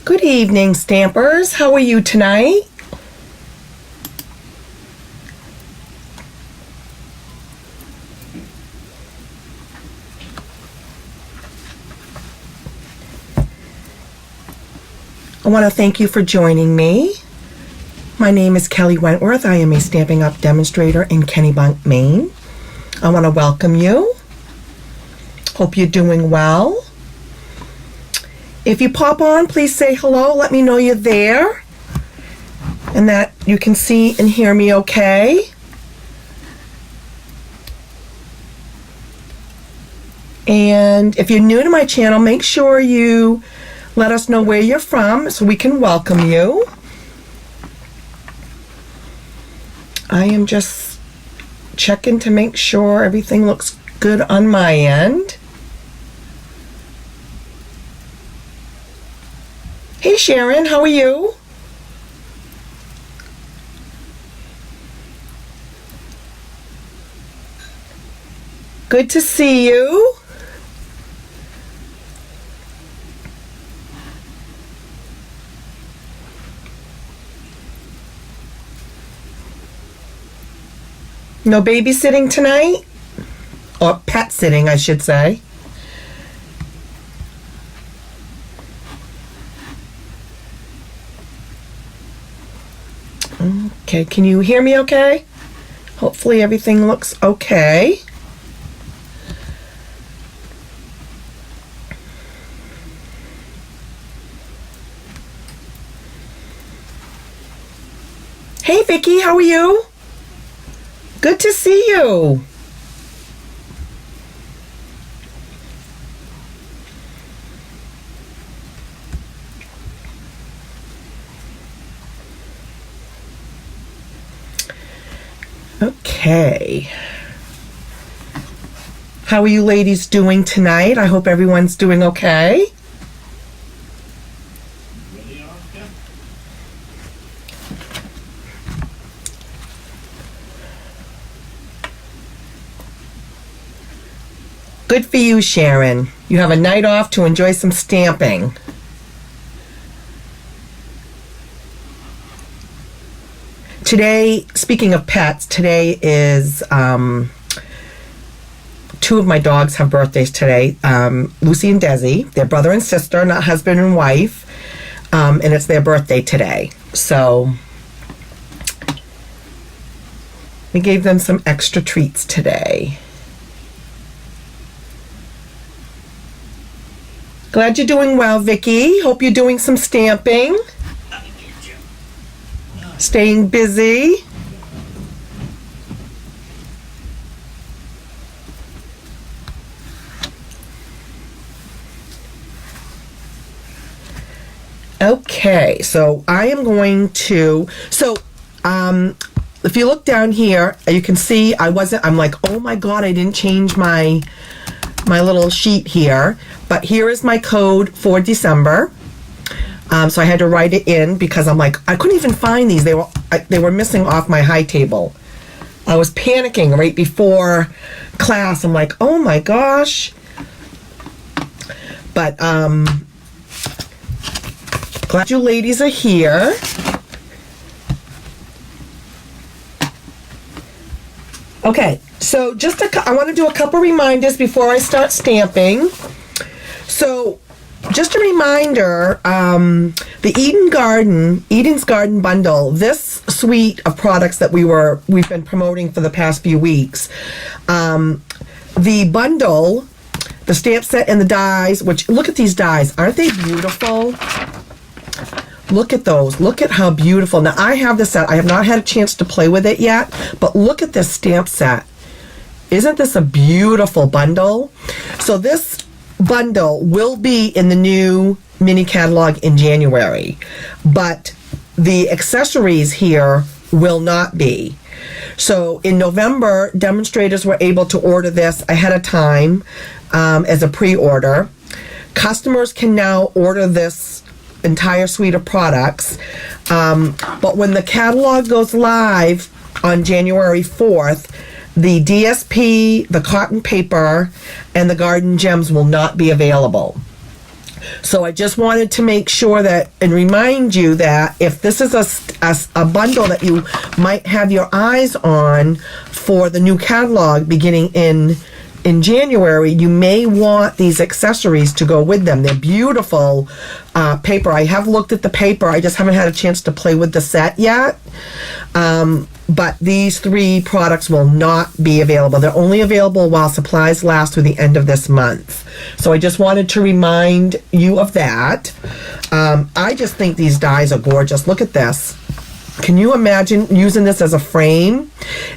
Good evening, Stampers. How are you tonight? I want to thank you for joining me. My name is Kelly Wentworth. I am a Stampin' Up! Demonstrator in Kennebunk, Maine. I want to welcome you. Hope you're doing well. If you pop on, please say hello. Let me know you're there and that you can see and hear me okay. And if you're new to my channel, make sure you let us know where you're from so we can welcome you. I am just checking to make sure everything looks good on my end. Hey Sharon, how are you? Good to see you. No babysitting tonight? Or pet sitting, I should say. Okay, can you hear me okay? Hopefully everything looks okay. Hey Vicky, how are you? Good to see you. Okay. How are you ladies doing tonight? I hope everyone's doing okay. Good for you, Sharon. You have a night off to enjoy some stamping. Today, speaking of pets, today is, two of my dogs have birthdays today, Lucy and Desi. They're brother and sister, not husband and wife, and it's their birthday today. So, we gave them some extra treats today. Glad you're doing well, Vicky. Hope you're doing some stamping. Staying busy. Okay, so I am going to, if you look down here, you can see I'm like, oh my God, I didn't change my little sheet here, but here is my code for December. So I had to write it in because I'm like, I couldn't even find these. They were missing off my high table. I was panicking right before class. I'm like, oh my gosh. But glad you ladies are here. Okay, so I want to do a couple reminders before I start stamping. So just a reminder, the Eden's Garden bundle, this suite of products that we've been promoting for the past few weeks, the bundle, the stamp set and the dies, which, look at these dies, aren't they beautiful? Look at those. Look at how beautiful. Now, I have this set. I have not had a chance to play with it yet, but look at this stamp set. Isn't this a beautiful bundle? So this bundle will be in the new mini catalog in January, but the accessories here will not be. So in November, demonstrators were able to order this ahead of time as a pre-order. Customers can now order this entire suite of products, but when the catalog goes live on January 4th, the DSP, the cotton paper, and the garden gems will not be available. So I just wanted to make sure that and remind you that if this is a bundle that you might have your eyes on for the new catalog beginning in January, you may want these accessories to go with them. They're beautiful paper. I have looked at the paper. I just haven't had a chance to play with the set yet. But these 3 products will not be available. They're only available while supplies last through the end of this month. So I just wanted to remind you of that. I just think these dies are gorgeous. Look at this. Can you imagine using this as a frame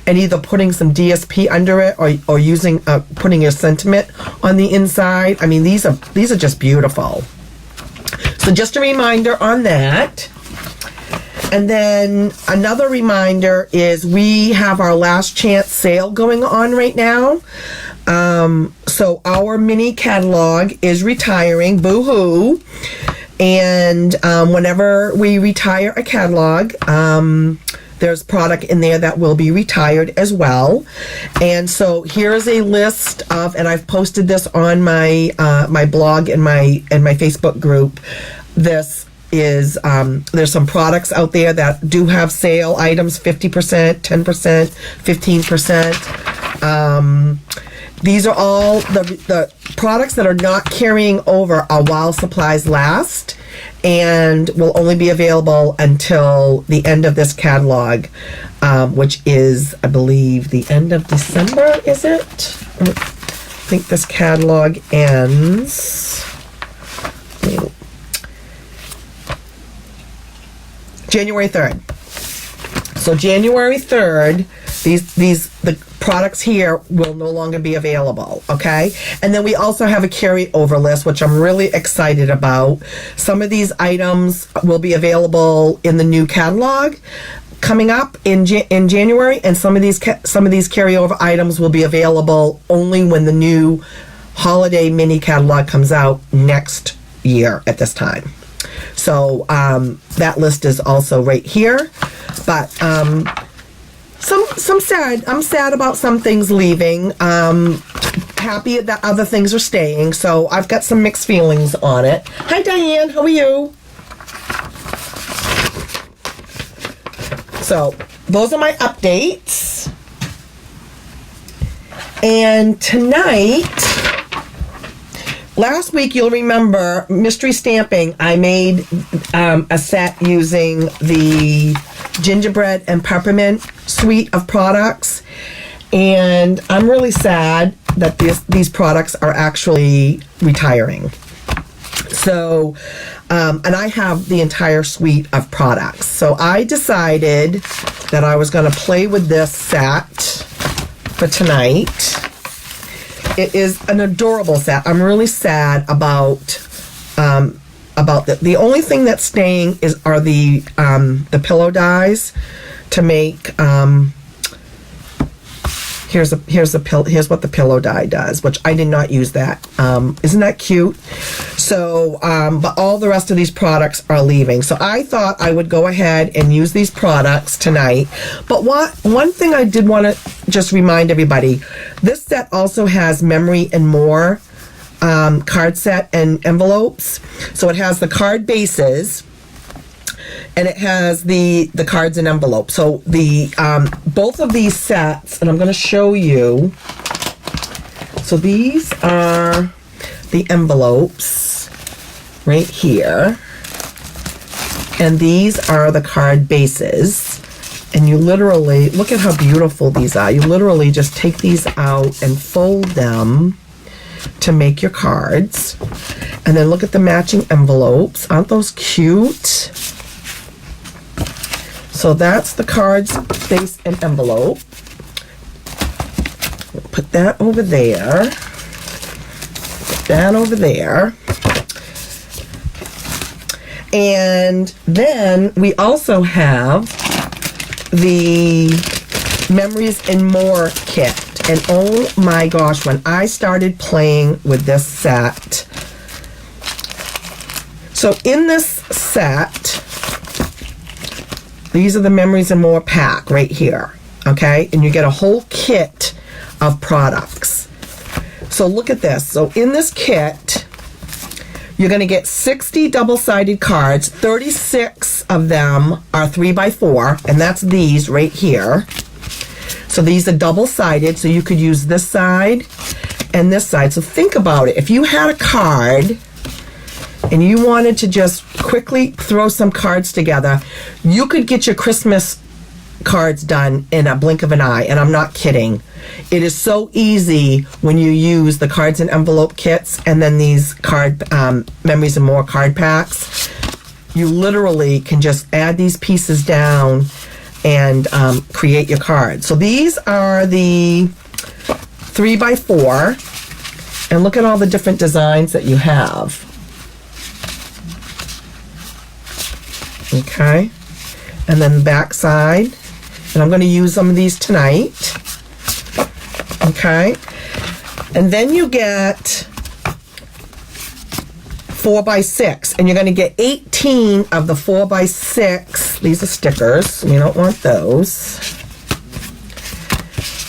and either putting some DSP under it or using putting your sentiment on the inside? I mean, these are just beautiful. So just a reminder on that. And then another reminder is we have our last chance sale going on right now. So our mini catalog is retiring, boo-hoo. And whenever we retire a catalog, there's product in there that will be retired as well. And so here's a list of, and I've posted this on my my blog and my Facebook group. This is there's some products out there that do have sale items, 50%, 10%, 15%. These are all the products that are not carrying over are while supplies last and will only be available until the end of this catalog, which is, I believe, the end of December, is it? I think this catalog ends January 3rd. So January 3rd, the products here will no longer be available, okay? And then we also have a carryover list, which I'm really excited about. Some of these items will be available in the new catalog coming up in January, and some of these carryover items will be available only when the new holiday mini catalog comes out next year at this time. So that list is also right here, but some sad. I'm sad about some things leaving. Happy that other things are staying. So I've got some mixed feelings on it. Hi Diane, how are you? So those are my updates. And tonight, last week, you'll remember, mystery stamping, I made a set using the Gingerbread and Peppermint suite of products. And I'm really sad that these products are actually retiring. So, and I have the entire suite of products. So I decided that I was going to play with this set for tonight. It is an adorable set. I'm really sad about the only thing that's staying are the pillow dies to make. Here's what the pillow die does, which I did not use that. Isn't that cute? So, but all the rest of these products are leaving. So I thought I would go ahead and use these products tonight. But one thing I did want to just remind everybody, this set also has Memory and More card set and envelopes. So it has the card bases, and it has the cards and envelopes. So the both of these sets, and I'm going to show you. So these are the envelopes right here, and these are the card bases. And you literally, look at how beautiful these are. You literally just take these out and fold them to make your cards. And then look at the matching envelopes. Aren't those cute? So that's the cards, base, and envelope. Put that over there. Put that over there. And then we also have the Memories and More kit. And oh my gosh, when I started playing with this set. So in this set, these are the Memories and More pack right here, okay? And you get a whole kit of products. So look at this. So in this kit, You're going to get 60 double-sided cards. 36 of them are 3x4, and that's these right here. So these are double-sided, so you could use this side and this side. So think about it. If you had a card and you wanted to just quickly throw some cards together, you could get your Christmas cards done in a blink of an eye, and I'm not kidding. It is so easy when you use the cards and envelope kits and then these card Memories and More card packs. You literally can just add these pieces down and create your card. So these are the 3x4, and look at all the different designs that you have. Okay, and then the back side, and I'm going to use some of these tonight. Okay, and then you get 4x6, and you're going to get 18 of the 4x6. These are stickers. We don't want those.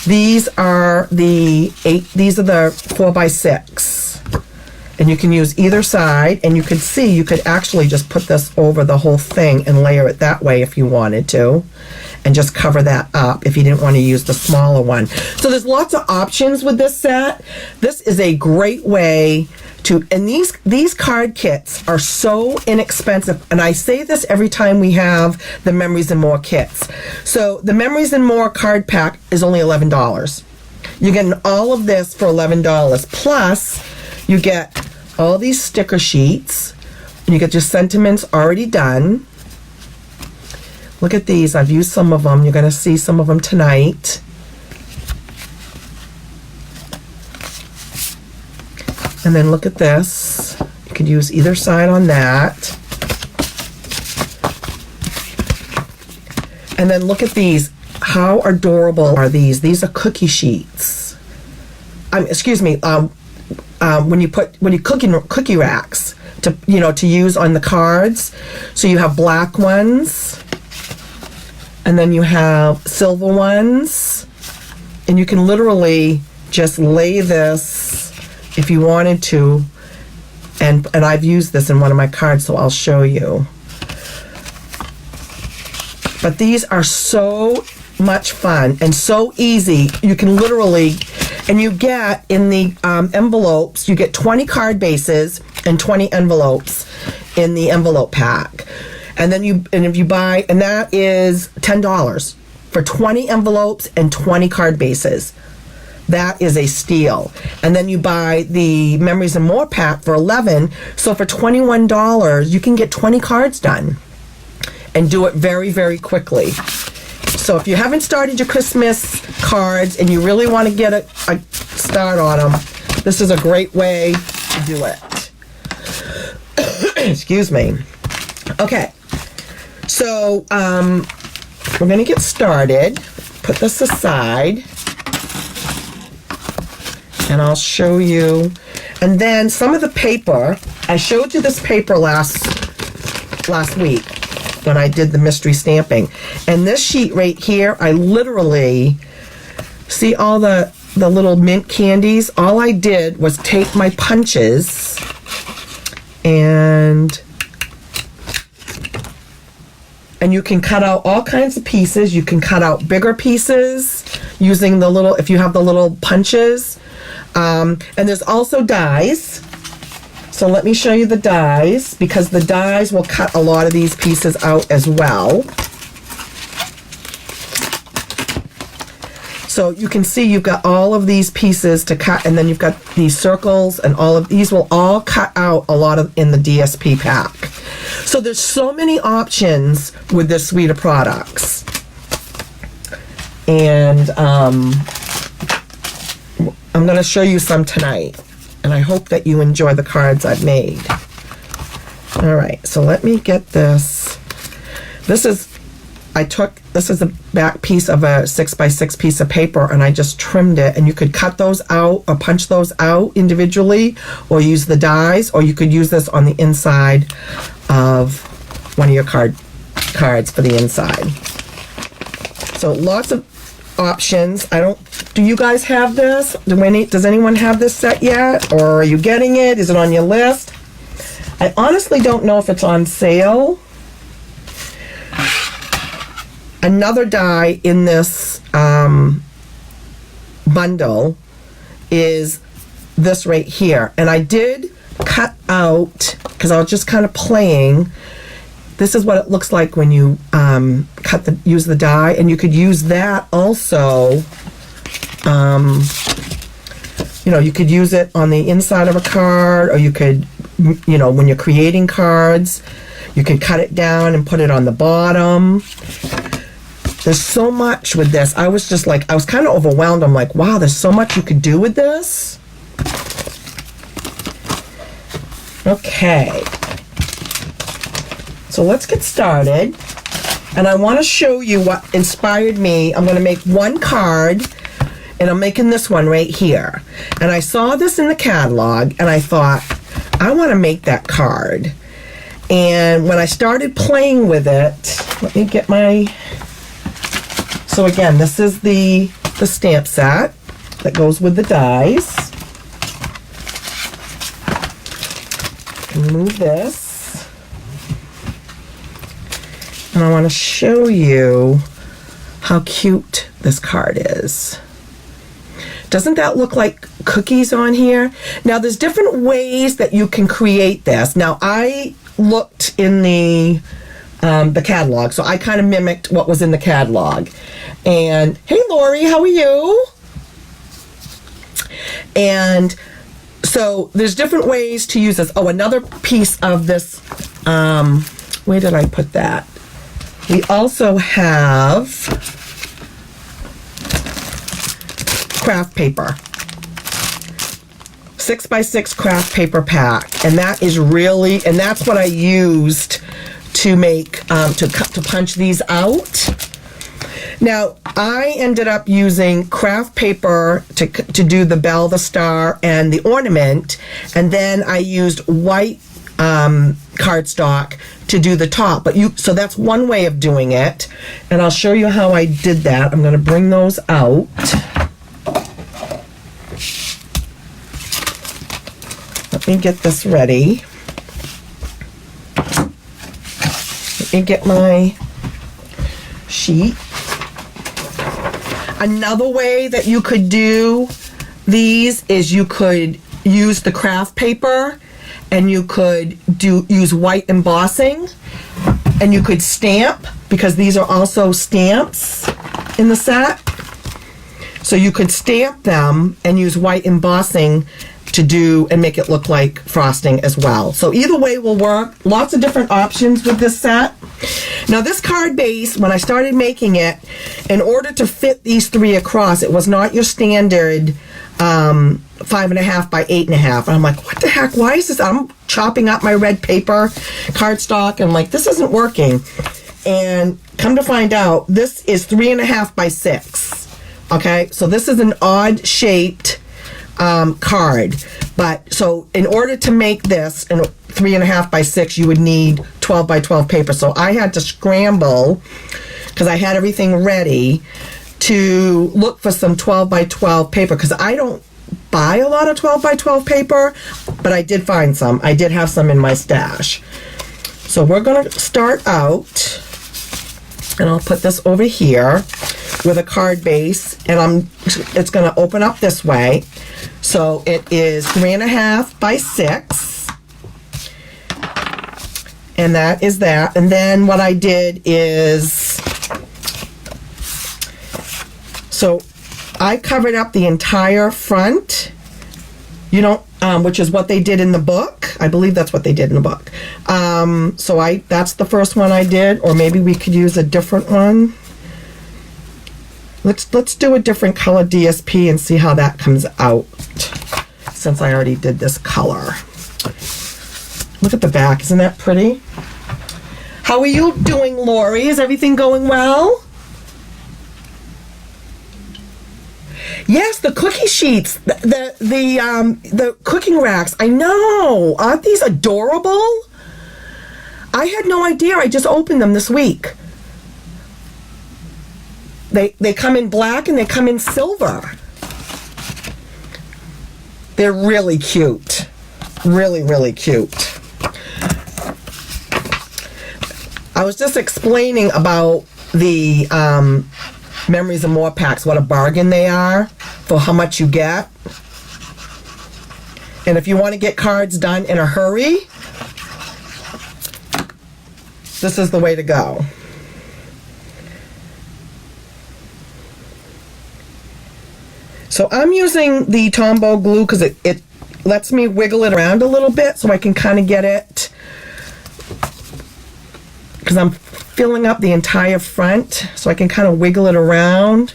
These are the 4x6. And you can use either side, and you could see you could actually just put this over the whole thing and layer it that way if you wanted to, and just cover that up if you didn't want to use the smaller one. So there's lots of options with this set. This is a great way to, and these card kits are so inexpensive, and I say this every time we have the Memories and More kits. So the Memories and More card pack is only $11. You're getting all of this for $11, plus you get all these sticker sheets, and you get your sentiments already done. Look at these. I've used some of them. You're going to see some of them tonight. And then look at this. You could use either side on that. And then look at these. How adorable are these? These are cookie sheets. Excuse me. When you cookie racks to use on the cards. So you have black ones, and then you have silver ones, and you can literally just lay this if you wanted to. And I've used this in one of my cards, so I'll show you. But these are so much fun and so easy. You can literally, and you get in the envelopes, you get 20 card bases and 20 envelopes in the envelope pack. And then if you buy, and that is $10 for 20 envelopes and 20 card bases. That is a steal. And then you buy the Memories and More pack for $11. So for $21, you can get 20 cards done and do it very, very quickly. So if you haven't started your Christmas cards and you really want to get a start on them, this is a great way to do it. Excuse me. Okay. So we're going to get started. Put this aside. And I'll show you. And then some of the paper. I showed you this paper last week when I did the mystery stamping. And this sheet right here, I literally, see all the little mint candies? All I did was take my punches and you can cut out all kinds of pieces. You can cut out bigger pieces using the little, if you have the little punches. And there's also dies. So let me show you the dies, because the dies will cut a lot of these pieces out as well. So you can see you've got all of these pieces to cut, and then you've got these circles, and all of these will all cut out a lot of in the DSP pack. So there's so many options with this suite of products. And I'm going to show you some tonight, and I hope that you enjoy the cards I've made. All right, so let me get this. This is the back piece of a 6x6 piece of paper, and I just trimmed it, and you could cut those out or punch those out individually, or use the dies, or you could use this on the inside of one of your cards for the inside. So lots of options. Do you guys have this? Does anyone have this set yet? Or are you getting it? Is it on your list? I honestly don't know if it's on sale. Another die in this bundle is this right here. And I did cut out, because I was just kind of playing. This is what it looks like when you use the die, and you could use that also. You know, you could use it on the inside of a card, or you could, you know, when you're creating cards, you could cut it down and put it on the bottom. There's so much with this. I was just like, I was kind of overwhelmed. I'm like, wow, there's so much you could do with this. Okay. So let's get started. And I want to show you what inspired me. I'm going to make one card, and I'm making this one right here. And I saw this in the catalog, and I thought, I want to make that card. And when I started playing with it, let me get my... So again, this is the stamp set that goes with the dies. Move this. And I want to show you how cute this card is. Doesn't that look like cookies on here? Now, there's different ways that you can create this. Now, I looked in the catalog, so I kind of mimicked what was in the catalog. And hey, Lori, how are you? And so there's different ways to use this. Oh, another piece of this, where did I put that? We also have craft paper. 6x6 craft paper pack. And that is really, and that's what I used to make, to punch these out. Now, I ended up using craft paper to do the bell, the star, and the ornament, and then I used white cardstock to do the top. So that's one way of doing it, and I'll show you how I did that. I'm going to bring those out. Let me get this ready. Let me get my sheet. Another way that you could do these is you could use the craft paper, and you could use white embossing, and you could stamp, because these are also stamps in the set. So you could stamp them and use white embossing to do and make it look like frosting as well. So either way will work. Lots of different options with this set. Now, this card base, when I started making it, in order to fit these three across, it was not your standard 5.5 by 8.5. And I'm like, what the heck? Why is this? I'm chopping up my red paper cardstock, and I'm like, this isn't working. And come to find out, this is 3.5 by 6. Okay, so this is an odd shaped card. But so in order to make this in 3.5 by 6, you would need 12 by 12 paper. So I had to scramble, because I had everything ready, to look for some 12 by 12 paper, because I don't buy a lot of 12 by 12 paper, but I did find some. I did have some in my stash. So we're going to start out, and I'll put this over here with a card base, and it's going to open up this way. So it is 3.5 by 6, and that is that. And then what I did is, so I covered up the entire front, which is what they did in the book. I believe that's what they did in the book. So that's the first one I did, or maybe we could use a different one. Let's do a different color DSP and see how that comes out, since I already did this color. Look at the back. Isn't that pretty? How are you doing, Lori? Is everything going well? Yes, the cookie sheets, the cooking racks. I know. Aren't these adorable? I had no idea. I just opened them this week. They come in black and they come in silver. They're really cute. Really, really cute. I was just explaining about the Memories and More packs, what a bargain they are for how much you get. And if you want to get cards done in a hurry, this is the way to go. So I'm using the Tombow glue because it lets me wiggle it around a little bit so I can kind of get it, because I'm filling up the entire front, so I can kind of wiggle it around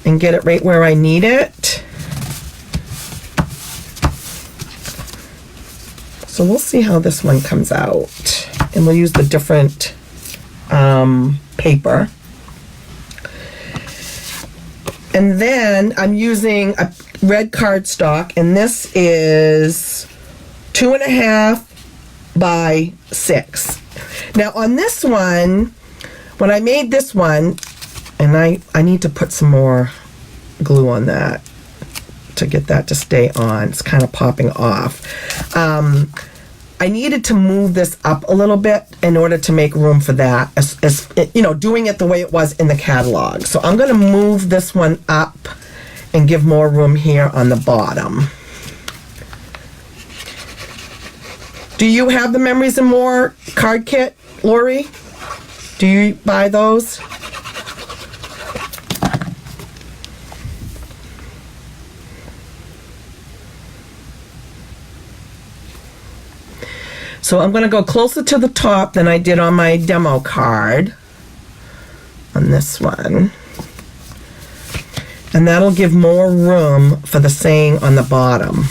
and get it right where I need it. So we'll see how this one comes out, and we'll use the different paper. And then I'm using a red cardstock, and this is 2.5 by 6. Now on this one, when I made this one, and I need to put some more glue on that to get that to stay on. It's kind of popping off. I needed to move this up a little bit in order to make room for that, as you know, doing it the way it was in the catalog. So I'm going to move this one up and give more room here on the bottom. Do you have the Memories and More card kit, Lori? Do you buy those? So I'm going to go closer to the top than I did on my demo card on this one. And that'll give more room for the saying on the bottom.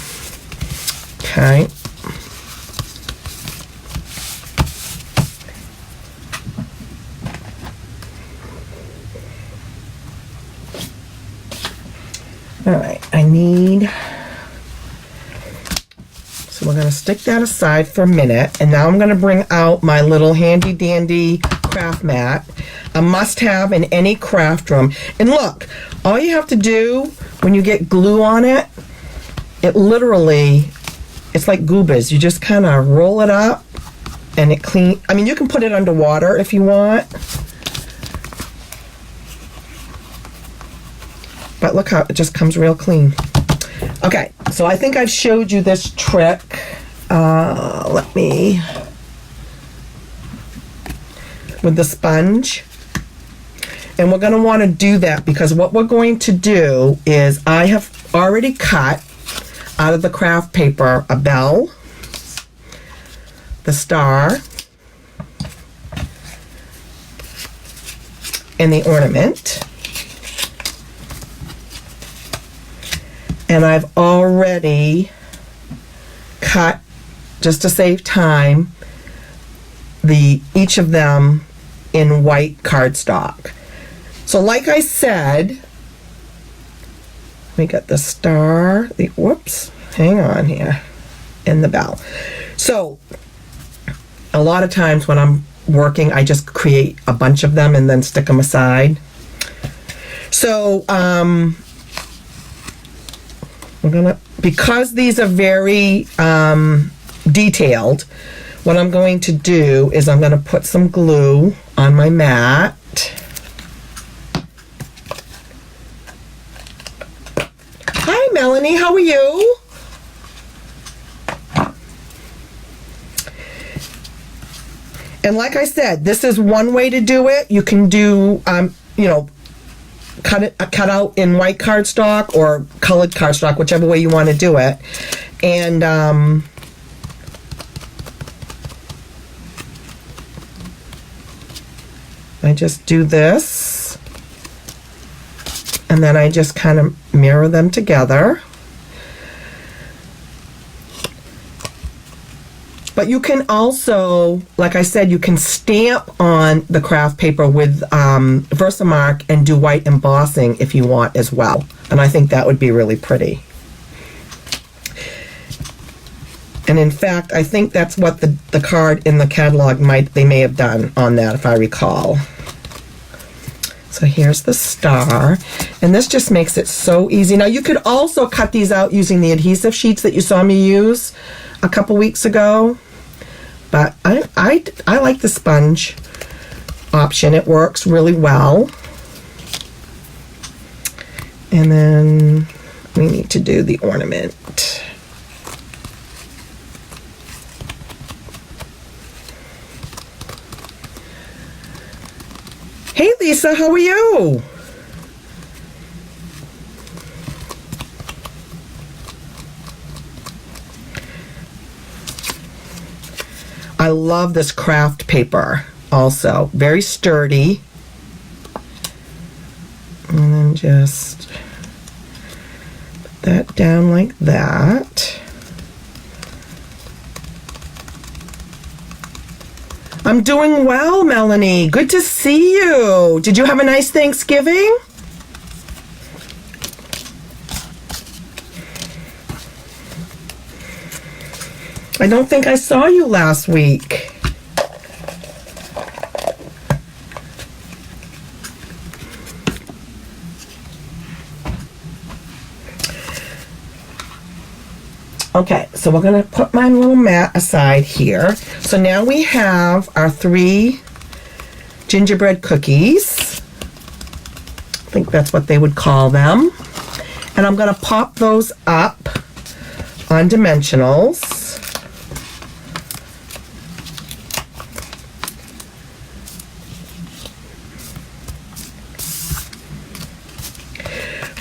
Okay. All right, so we're going to stick that aside for a minute, and now I'm going to bring out my little handy dandy craft mat, a must-have in any craft room. And look, all you have to do when you get glue on it, it literally, it's like goobas. You just kind of roll it up and it clean. I mean, you can put it underwater if you want. But look how it just comes real clean. Okay, so I think I've showed you this trick. Let me, with the sponge. And we're going to want to do that because what we're going to do is I have already cut out of the craft paper a bell, the star, and the ornament. And I've already cut, just to save time, each of them in white cardstock. So like I said, we got the star, whoops, hang on here, and the bell. So a lot of times when I'm working, I just create a bunch of them and then stick them aside. So we're gonna, because these are very detailed, what I'm going to do is I'm going to put some glue on my mat. Hi, Melanie, how are you? And like I said, this is one way to do it. You can do, you know, cut out in white cardstock or colored cardstock, whichever way you want to do it. And I just do this, and then I just kind of mirror them together. But you can also, like I said, you can stamp on the craft paper with Versamark and do white embossing if you want as well. And I think that would be really pretty. And in fact, I think that's what the card in the catalog they may have done on that, if I recall. So here's the star, and this just makes it so easy. Now you could also cut these out using the adhesive sheets that you saw me use a couple weeks ago, but I like the sponge. option. It works really well. And then we need to do the ornament. Hey Lisa, how are you? I love this craft paper also. Very sturdy. And then just put that down like that. I'm doing well, Melanie. Good to see you. Did you have a nice Thanksgiving? I don't think I saw you last week. Okay, so we're going to put my little mat aside here. So now we have our 3 gingerbread cookies. I think that's what they would call them. And I'm going to pop those up on dimensionals.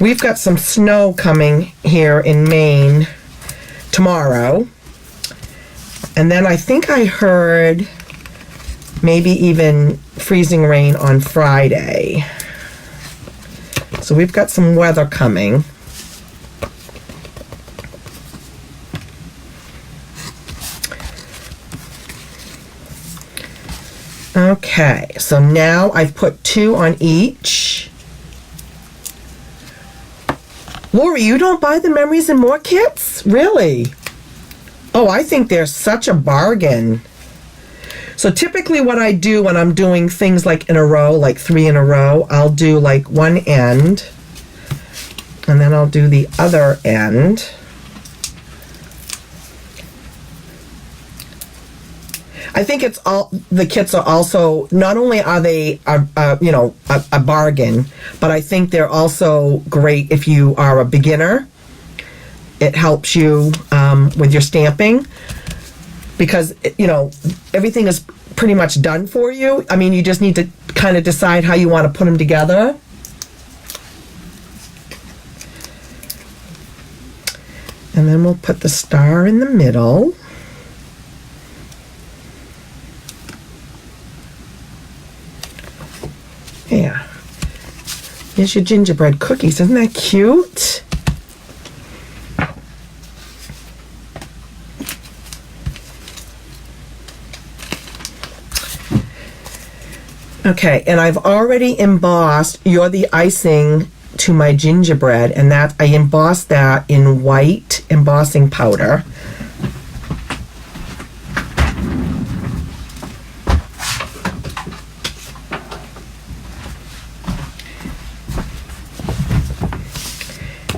We've got some snow coming here in Maine tomorrow. And then I think I heard maybe even freezing rain on Friday. So we've got some weather coming. Okay, so now I've put 2 on each. Lori, you don't buy the Memories and More kits? Really? Oh, I think they're such a bargain. So typically what I do when I'm doing things like in a row, like 3 in a row, I'll do like one end, and then I'll do the other end. I think it's all, the kits are also, not only are they, a bargain, but I think they're also great if you are a beginner. It helps you with your stamping because, everything is pretty much done for you. I mean, you just need to kind of decide how you want to put them together. And then we'll put the star in the middle. Yeah. Here's your gingerbread cookies. Isn't that cute? Okay, and I've already embossed You're the Icing to my gingerbread, and that I embossed that in white embossing powder.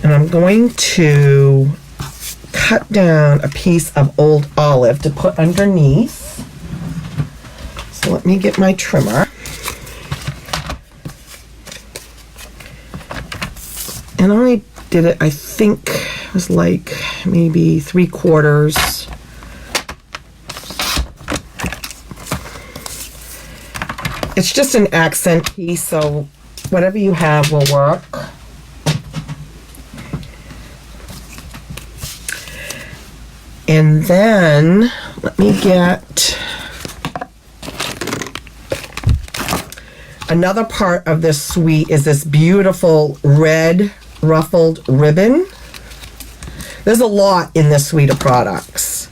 And I'm going to cut down a piece of old olive to put underneath. So let me get my trimmer. And I only did it, I think it was like maybe 3/4. It's just an accent piece, so whatever you have will work. And then let me get another part of this suite is this beautiful red ruffled ribbon. There's a lot in this suite of products.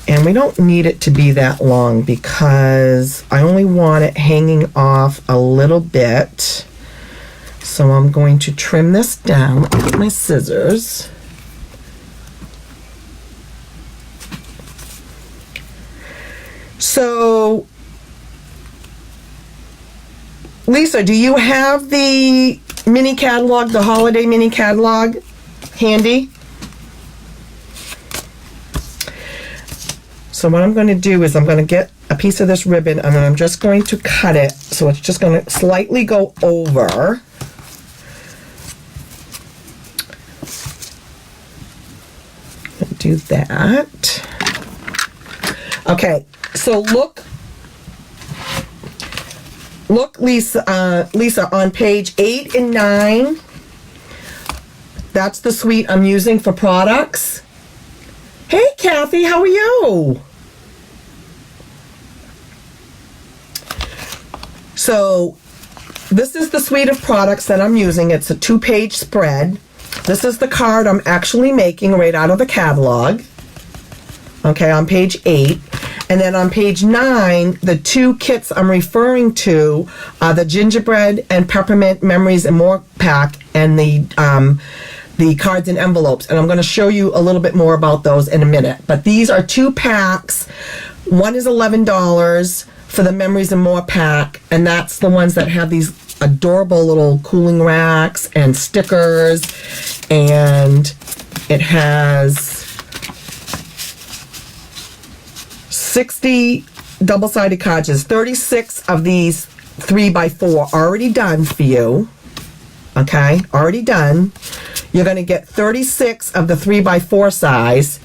And we don't need it to be that long because I only want it hanging off a little bit. So I'm going to trim this down. Let me get my scissors. So, Lisa, do you have the mini catalog, the holiday mini catalog handy? So what I'm going to do is I'm going to get a piece of this ribbon and then I'm just going to cut it so it's just going to slightly go over. Do that. Okay, so look, Lisa, on page 8 and 9, that's the suite I'm using for products. Hey, Kathy, how are you? So, this is the suite of products that I'm using. It's a 2-page spread. This is the card I'm actually making right out of the catalog. Okay, on page 8. And then on page 9, the 2 kits I'm referring to are the Gingerbread and Peppermint Memories and More pack and the cards and envelopes. And I'm going to show you a little bit more about those in a minute. But these are 2 packs. One is $11 for the Memories and More pack. And that's the ones that have these adorable little cooling racks and stickers. And it has 60 double-sided cards. There's 36 of these 3x4 already done for you. Okay, already done. You're going to get 36 of the 3x4 size,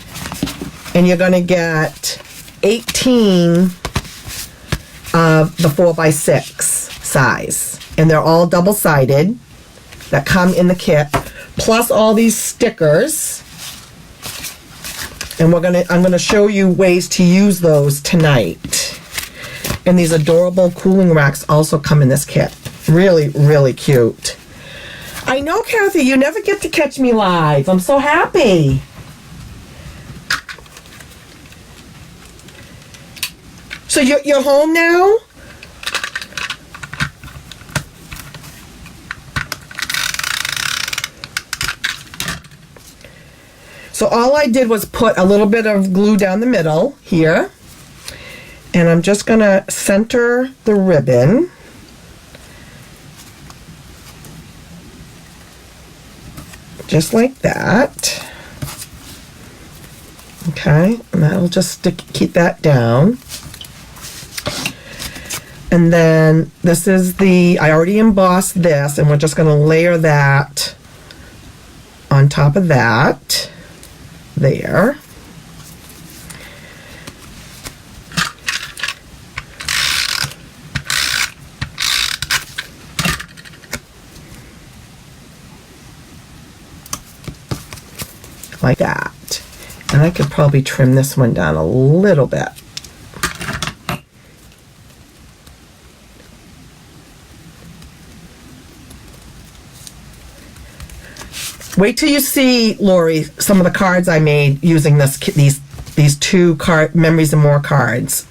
and you're going to get 18 of the 4x6 size. And they're all double-sided that come in the kit, plus all these stickers. And I'm gonna show you ways to use those tonight. And these adorable cooling racks also come in this kit. Really, really cute. I know, Kathy, you never get to catch me live. I'm so happy. So you're home now? So all I did was put a little bit of glue down the middle here. And I'm just going to center the ribbon. Just like that. Okay, and that'll just keep that down. And then this is I already embossed this, and we're just going to layer that on top of that. There. Like that. And I could probably trim this one down a little bit. Wait till you see, Lori, some of the cards I made using these 2 Memories and More cards.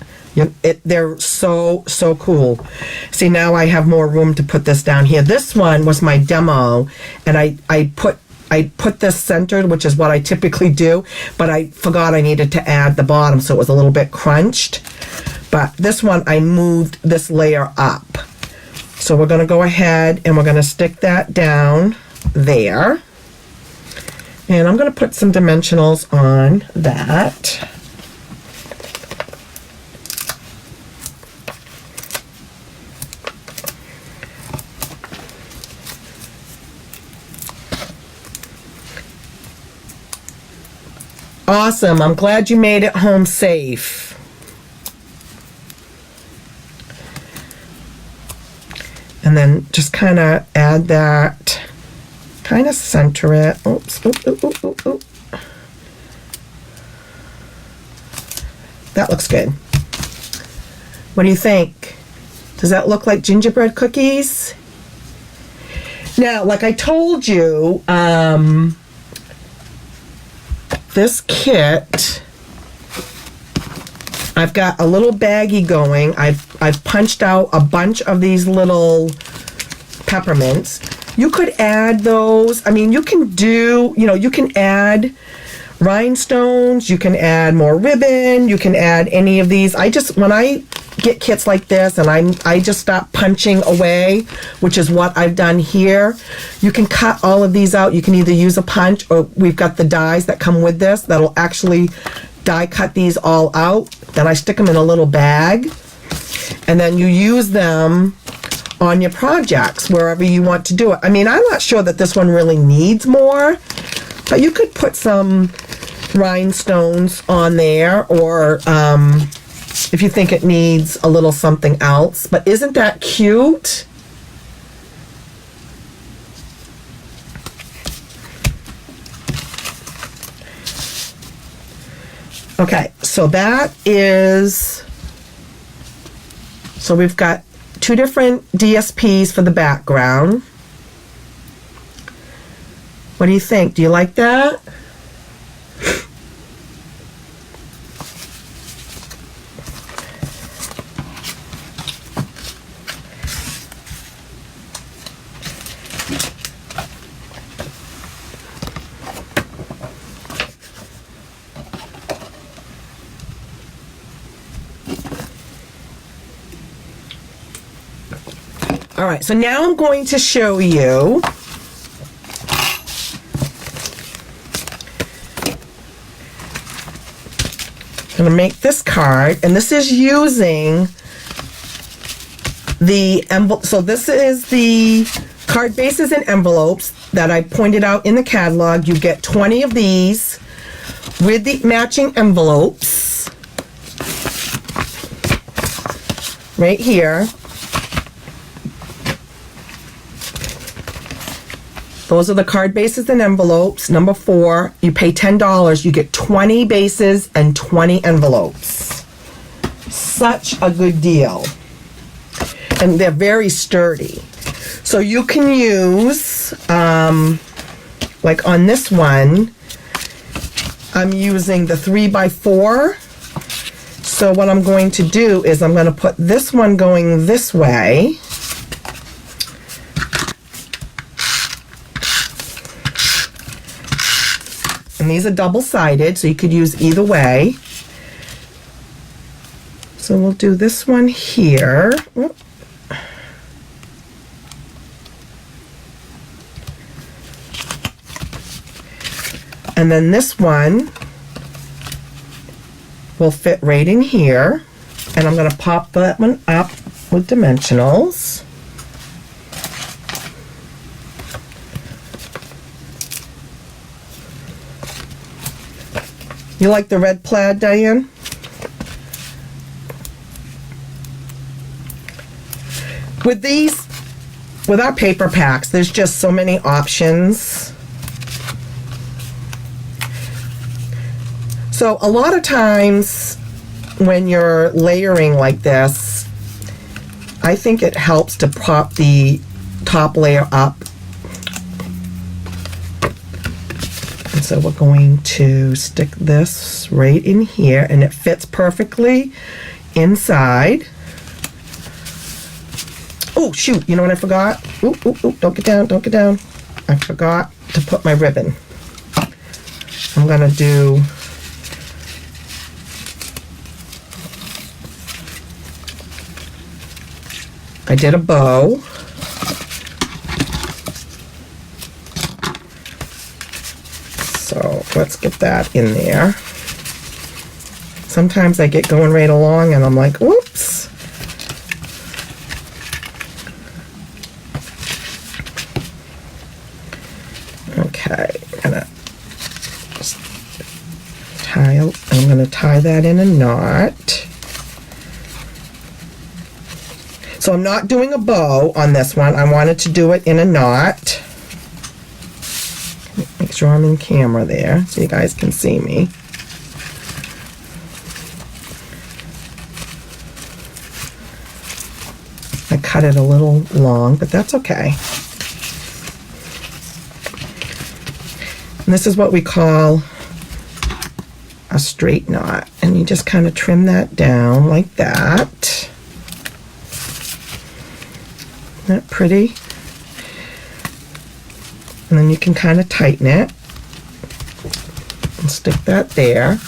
They're so cool. See, now I have more room to put this down here. This one was my demo, and I put this centered, which is what I typically do, but I forgot I needed to add the bottom, so it was a little bit crunched. But this one, I moved this layer up. So we're going to go ahead and we're going to stick that down there. And I'm going to put some dimensionals on that. Awesome. I'm glad you made it home safe. And then just kind of add that. Kind of center it. Oops. Oop. That looks good. What do you think? Does that look like gingerbread cookies? Now, like I told you, this kit, I've got a little baggie going. I've punched out a bunch of these little peppermints. You could add those. I mean, you can add rhinestones, you can add more ribbon, you can add any of these. When I get kits like this and I just stop punching away, which is what I've done here, you can cut all of these out. You can either use a punch, or we've got the dies that come with this that'll actually die cut these all out, then I stick them in a little bag, and then you use them on your projects wherever you want to do it. I mean, I'm not sure that this one really needs more, but you could put some rhinestones on there, or if you think it needs a little something else. But isn't that cute? Okay, so we've got 2 different DSPs for the background. What do you think? Do you like that? All right, so now I'm going to show you I'm going to make this card, and this is using the envelope. So this is the card bases and envelopes that I pointed out in the catalog. You get 20 of these with the matching envelopes right here. Those are the card bases and envelopes. Number 4, you pay $10. You get 20 bases and 20 envelopes. Such a good deal. And they're very sturdy. So you can use, like on this one, I'm using the 3x4. So what I'm going to do is I'm going to put this one going this way. And these are double-sided, so you could use either way. So we'll do this one here. And then this one will fit right in here. And I'm going to pop that one up with dimensionals. You like the red plaid, Diane? With these, with our paper packs, there's just so many options. So a lot of times when you're layering like this, I think it helps to prop the top layer up. And so we're going to stick this right in here, and it fits perfectly inside. Oh, shoot, you know what I forgot? Ooh, ooh, ooh, don't get down, don't get down. I forgot to put my ribbon. I'm gonna do I did a bow. So let's get that in there. Sometimes I get going right along and I'm like, whoops. Okay, I'm gonna tie that in a knot. So I'm not doing a bow on this one. I wanted to do it in a knot. Make sure I'm in camera there so you guys can see me. I cut it a little long, but that's okay. And this is what we call a straight knot. And you just kind of trim that down like that. Isn't that pretty? And then you can kind of tighten it and stick that there.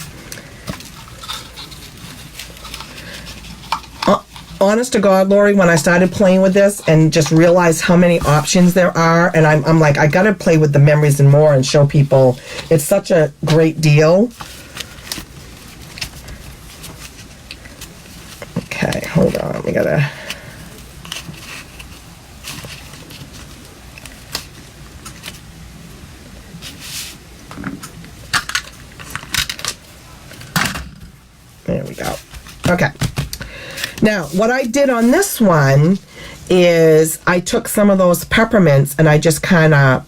Honest to God, Lori, when I started playing with this and just realized how many options there are, and I'm like, I gotta play with the memories and more and show people. It's such a great deal. hold on, we gotta... There we go. Okay. Now, what I did on this one is I took some of those peppermints and I just kind of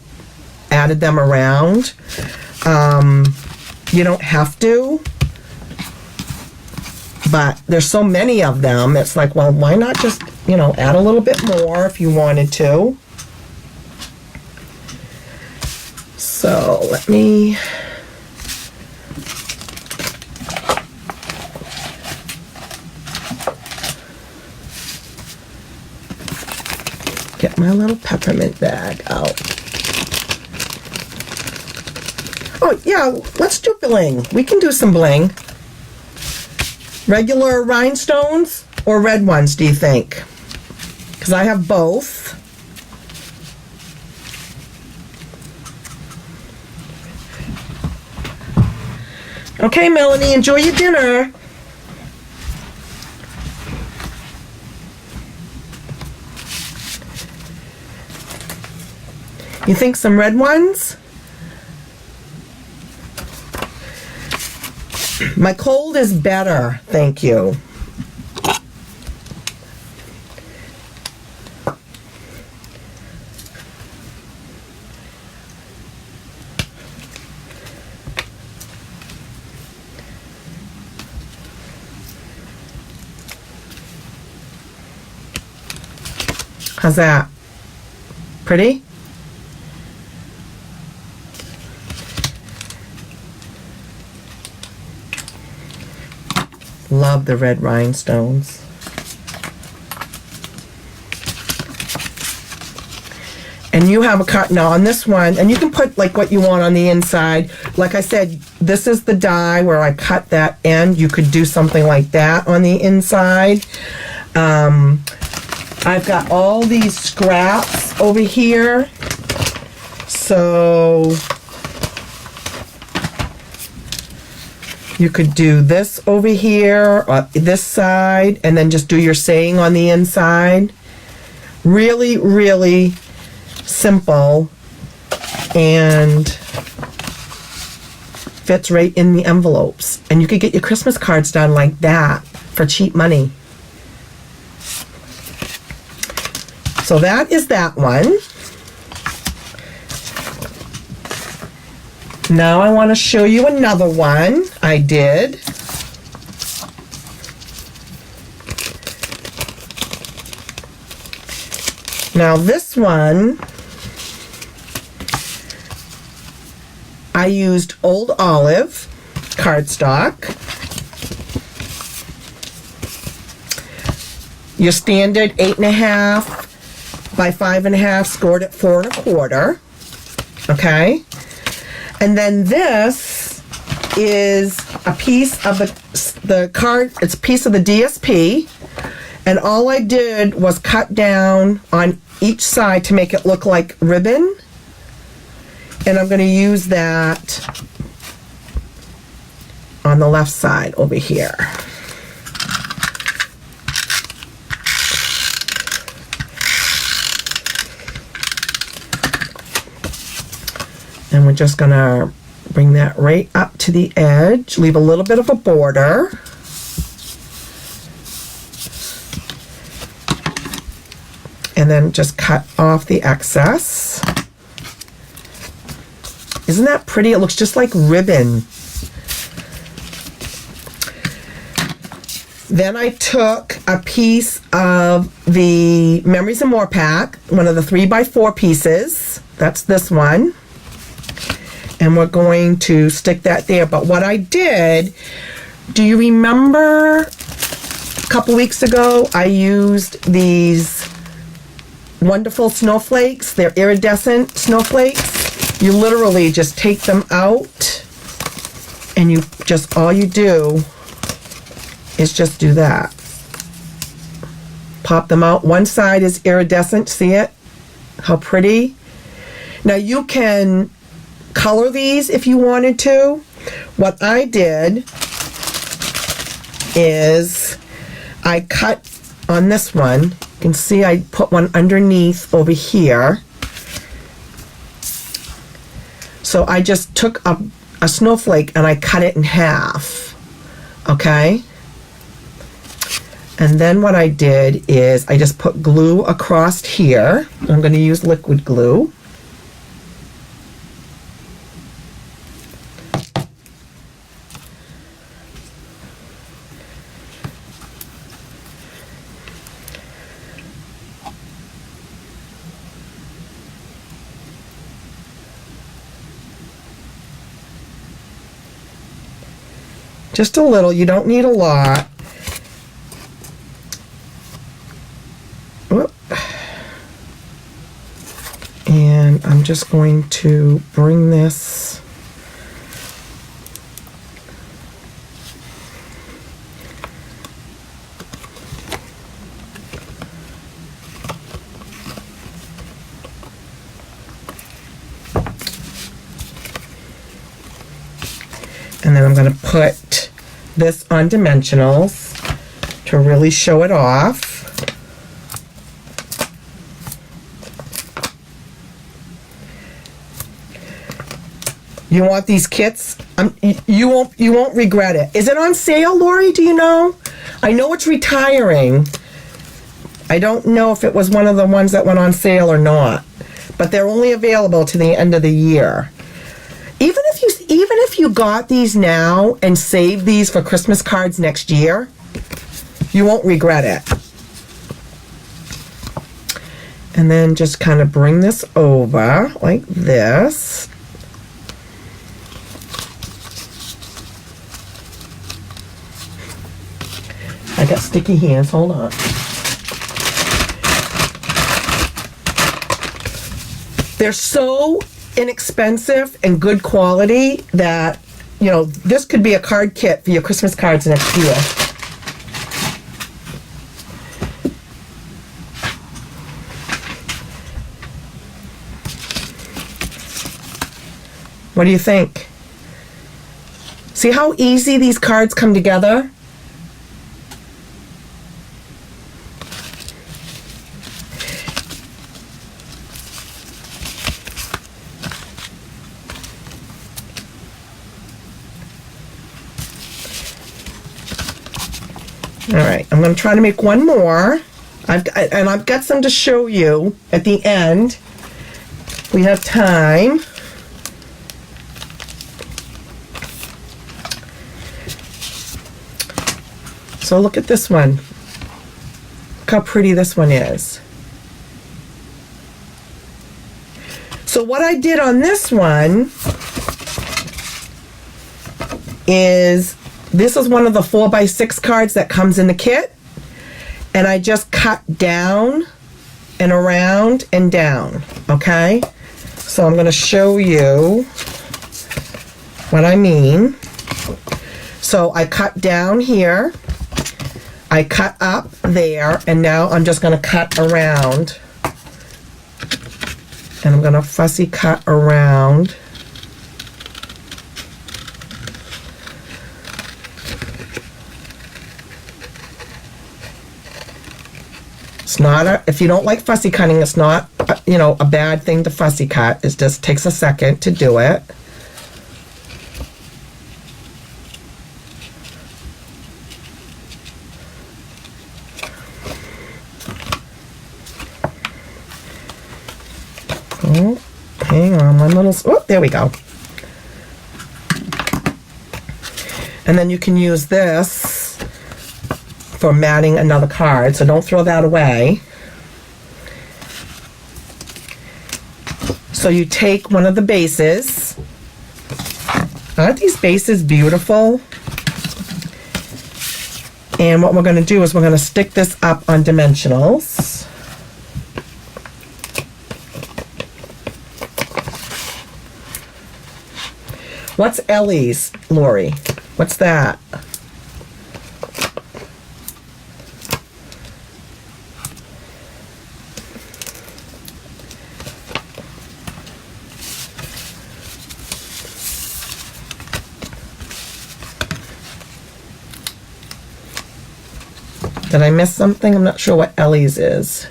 added them around. You don't have to, but there's so many of them. It's like, well, why not just, you know, add a little bit more if you wanted to. So let me... get my little peppermint bag out. Oh, yeah, let's do bling. We can do some bling. Regular rhinestones or red ones, do you think? Because I have both. Okay, Melanie, enjoy your dinner. You think some red ones? My cold is better, thank you. How's that? Pretty? Love the red rhinestones. And you have a cut now on this one, and you can put like what you want on the inside. Like I said, this is the die where I cut that end. You could do something like that on the inside. I've got all these scraps over here. So you could do this over here, this side, and then just do your saying on the inside. Really, really simple and fits right in the envelopes. And you could get your Christmas cards done like that for cheap money. So that is that one. Now I want to show you another one I did. Now this one, I used Old Olive cardstock. Your standard 8.5 by 5.5, scored at 4 1/4. Okay. And then this is a piece of the card, it's a piece of the DSP, and all I did was cut down on each side to make it look like ribbon, and I'm going to use that on the left side over here. And we're just going to bring that right up to the edge, leave a little bit of a border. And then just cut off the excess. Isn't that pretty? It looks just like ribbon. Then I took a piece of the Memories and More pack, one of the 3x4 pieces. That's this one. And we're going to stick that there. But what I did, do you remember a couple weeks ago I used these wonderful snowflakes? They're iridescent snowflakes. You literally just take them out and you just, all you do is just do that. Pop them out. One side is iridescent. See it? How pretty. Now you can color these if you wanted to. What I did is I cut on this one, you can see I put one underneath over here. So I just took a snowflake and I cut it in half, okay? And then what I did is I just put glue across here. I'm going to use liquid glue. Just a little, you don't need a lot. Whoop. And I'm just going to bring this and then I'm going to put this on dimensionals to really show it off. You want these kits? You won't regret it. Is it on sale, Lori? Do you know? I know it's retiring. I don't know if it was one of the ones that went on sale or not, but they're only available to the end of the year. Even if you got these now and saved these for Christmas cards next year, you won't regret it. And then just kind of bring this over like this. I got sticky hands, hold on. They're so inexpensive and good quality that, you know, this could be a card kit for your Christmas cards next year. What do you think? See how easy these cards come together? All right, I'm going to try to make one more. I've got some to show you at the end. We have time. So look at this one. Look how pretty this one is. So what I did on this one is, this is one of the 4x6 cards that comes in the kit, and I just cut down and around and down, okay? So I'm going to show you what I mean. So I cut down here, I cut up there, and now I'm just going to cut around, and I'm going to fussy cut around. It's not if you don't like fussy cutting, it's not, you know, a bad thing to fussy cut. It just takes a second to do it. Oh, hang on, one little, oh, there we go. And then you can use this for matting another card, so don't throw that away. So you take one of the bases. Aren't these bases beautiful? And what we're going to do is we're going to stick this up on dimensionals. What's Ellie's, Lori? What's that? Did Did I miss something? I'm not sure what Ellie's is.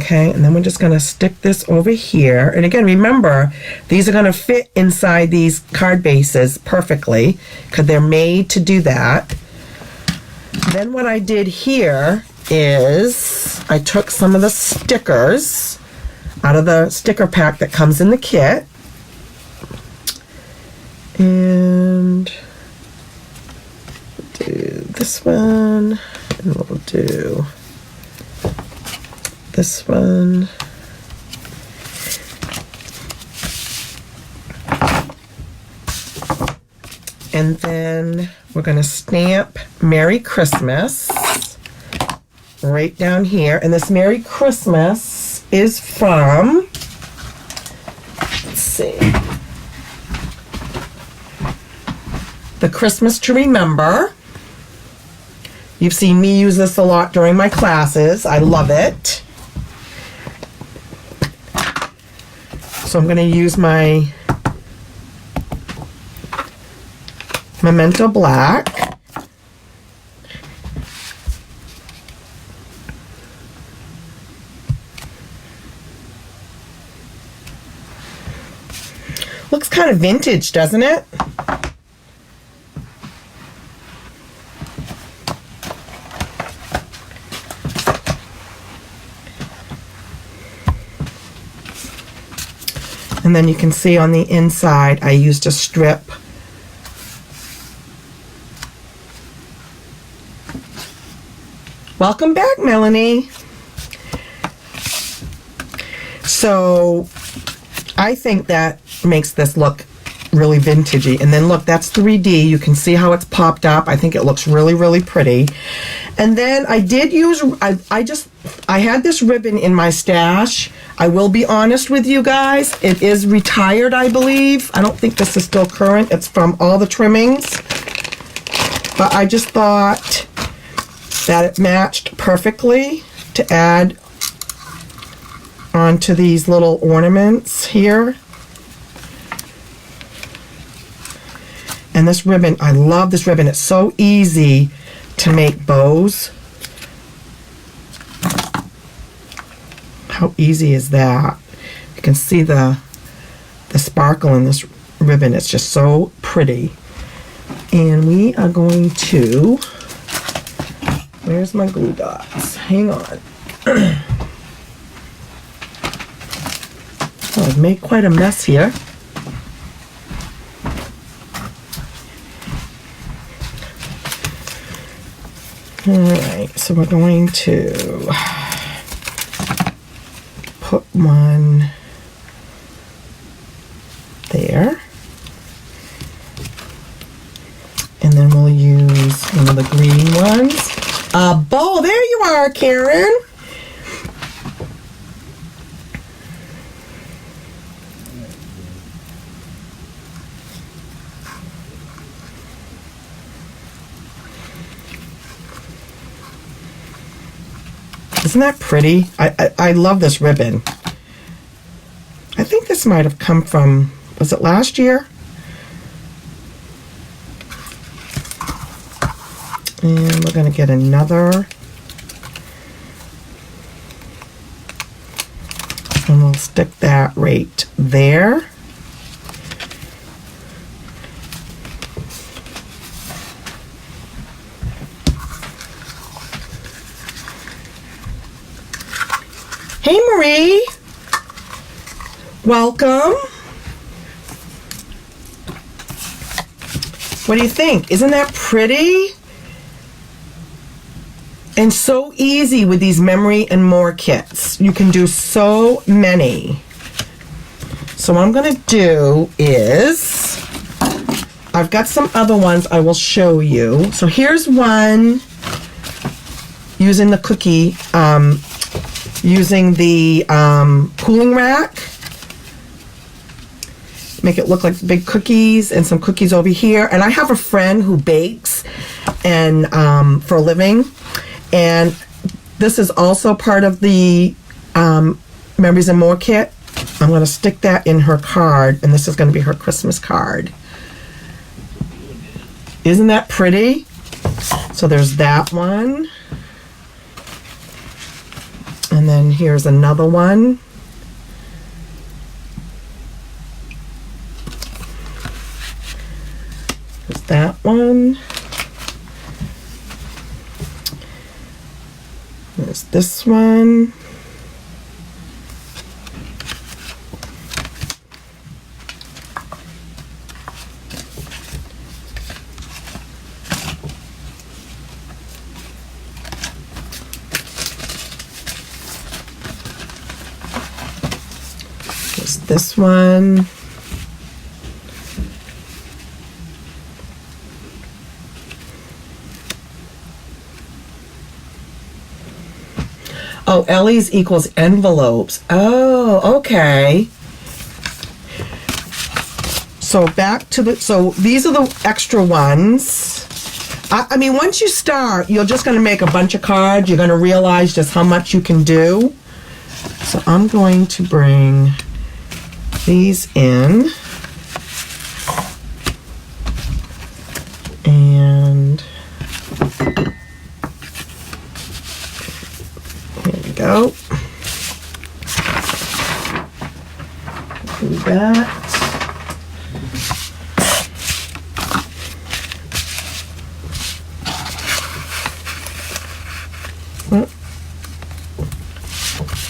Okay, and then we're just going to stick this over here. And again, remember, these are going to fit inside these card bases perfectly because they're made to do that. Then what I did here is I took some of the stickers out of the sticker pack that comes in the kit. And we'll do this one, and we'll do this one. And then we're going to stamp Merry Christmas right down here. And this Merry Christmas is from, let's see, The Christmas to Remember. You've seen me use this a lot during my classes. I love it. So I'm going to use my Memento Black. Looks kind of vintage, doesn't it? And then you can see on the inside, I used a strip. Welcome back, Melanie. So I think that makes this look really vintagey. And then look, that's 3D. You can see how it's popped up. I think it looks really, really pretty. And then I did use, I had this ribbon in my stash. I will be honest with you guys. It is retired, I believe. I don't think this is still current. It's from all the trimmings. But I just thought that it matched perfectly to add onto these little ornaments here. And this ribbon, I love this ribbon. It's so easy to make bows. How easy is that? You can see the sparkle in this ribbon. It's just so pretty. And we are going to, where's my glue dots? Hang on. Oh, I've made quite a mess here. Alright, so we're going to put one there. And then we'll use one of the green ones. A bow, there you are, Karen. Isn't that pretty? I love this ribbon. I think this might have come from, was it last year? And we're going to get another. And we'll stick that right there. Hey Marie, welcome. What do you think? Isn't that pretty? And so easy with these Memory and More kits. You can do so many. So what I'm going to do is, I've got some other ones I will show you. So here's one using the cookie, using the cooling rack. Make it look like big cookies and some cookies over here. And I have a friend who bakes, and for a living. And this is also part of the Memories and More kit. I'm going to stick that in her card, and this is going to be her Christmas card. Isn't that pretty? So there's that one. And then here's another one. There's that one. There's this one. There's this one. Oh, Ellie's equals envelopes. Oh, okay. So back to the, so these are the extra ones. I mean, once you start, you're just going to make a bunch of cards. You're going to realize just how much you can do. So I'm going to bring these in. And here we go. Do that.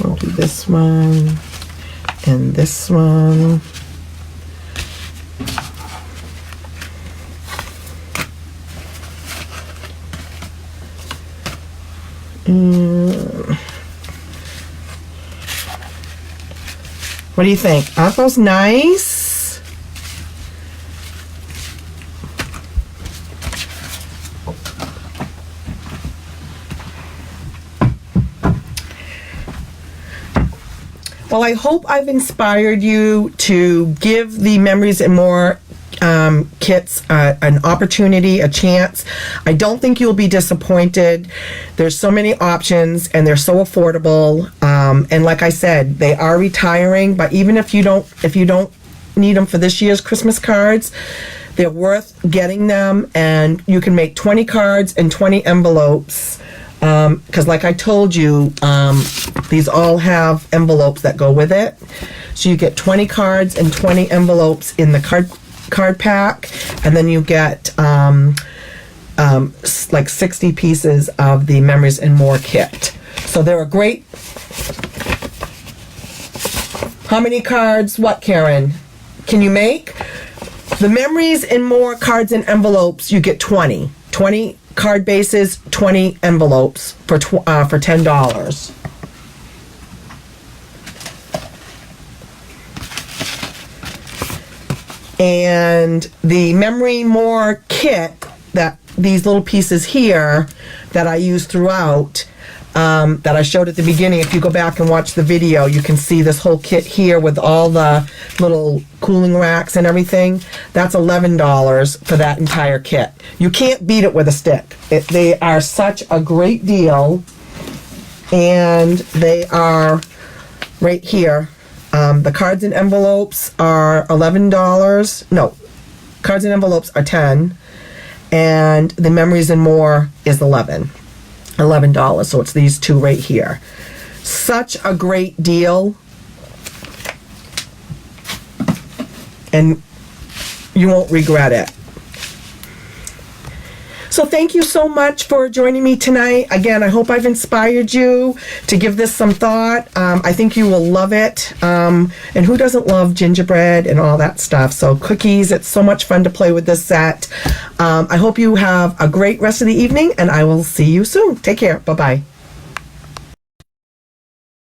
We'll do this one and this one. What do you think? Aren't those nice? Well, I hope I've inspired you to give the Memories and More kits an opportunity, a chance. I don't think you'll be disappointed. There's so many options and they're so affordable. And like I said, they are retiring, but even if you don't need them for this year's Christmas cards, they're worth getting them, and you can make 20 cards and 20 envelopes. Because like I told you, these all have envelopes that go with it. So you get 20 cards and 20 envelopes in the card pack, and then you get like 60 pieces of the Memories and More kit. So they're a great... How many cards? What, Karen? Can you make? The Memories and More cards and envelopes, you get 20. 20 card bases, 20 envelopes for $10. And the Memory More kit, that these little pieces here that I use throughout, that I showed at the beginning, if you go back and watch the video, you can see this whole kit here with all the little cooling racks and everything. That's $11 for that entire kit. You can't beat it with a stick. They are such a great deal, and they are right here. The cards and envelopes are $11. No, cards and envelopes are $10, and the Memories and More is $11. So it's these two right here. Such a great deal, and you won't regret it. So thank you so much for joining me tonight. Again, I hope I've inspired you to give this some thought. I think you will love it. And who doesn't love gingerbread and all that stuff? So cookies, it's so much fun to play with this set. I hope you have a great rest of the evening, and I will see you soon. Take care. Bye-bye.